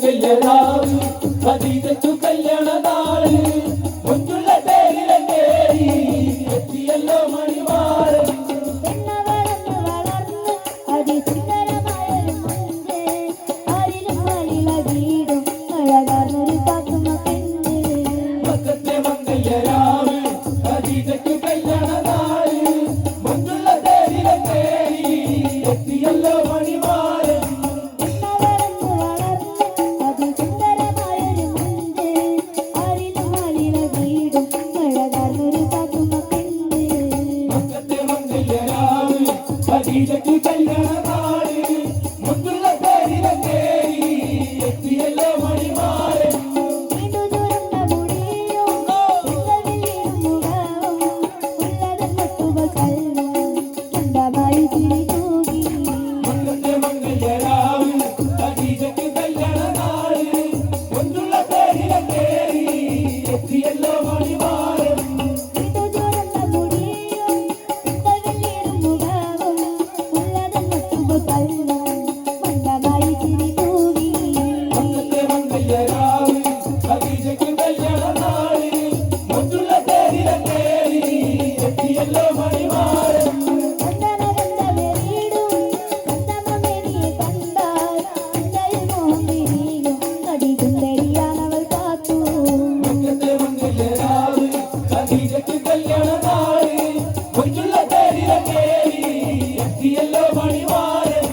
മംഗല്യരാവ് ഖദീജയ്ക്കു കല്യാണനാള് മുഞ്ചുള്ള തേരിലെ തേരി എത്തിയല്ലോ മണിമാരൻ മക്കത്തെ മംഗല്യരാവ് ഖദീജയ്ക്കു കല്യാണനാള് മുഞ്ചുള്ള തേരിലെ തേരി എത്തിയല്ലോ മണിമാരൻ ഖദീജയ്ക്കു കല്യാണനാള് മുത്തുള്ള തേരിലെ തേരി എത്തിയല്ലോ മണിമാരൻ മക്കത്തെ മംഗല്യരാവ് ഖദീജയ്ക്കു കല്യാണനാള് മുത്തുള്ള തേരിലെ തേരി എത്തിയല്ലോ മണിമാരൻ ഖദീജയ്ക്കു കല്യാണനാള് മുത്തുള്ള തേരിലെ തേരി എത്തിയല്ലോ മണിമാരൻ മക്കത്തെ മംഗല്യരാവ് ഖദീജയ്ക്കു കല്യാണനാള് മുത്തുള്ള തേരിലെ തേരി എത്തിയല്ലോ മണിമാരൻ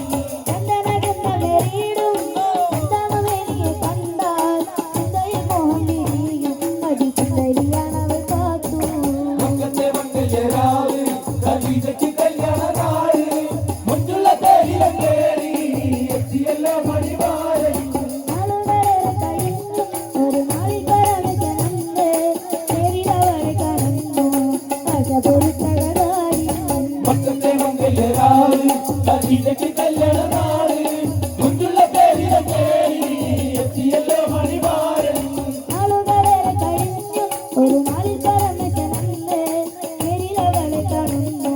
ഖദീജയ്ക്കു കല്യാണനാള് മുത്തുള്ള തേരിലെ തേരി എത്തിയല്ലോ മണിമാരൻ മക്കത്തെ മംഗല്യരാവ് ഖദീജയ്ക്കു കല്യാണനാള് മുത്തുള്ള തേരിലെ തേരി എത്തിയല്ലോ മണിമാരൻ ഒരു നാളിൽ പറഞ്ഞ ജനന്റെ പേരിലവളെ കാണുന്നു.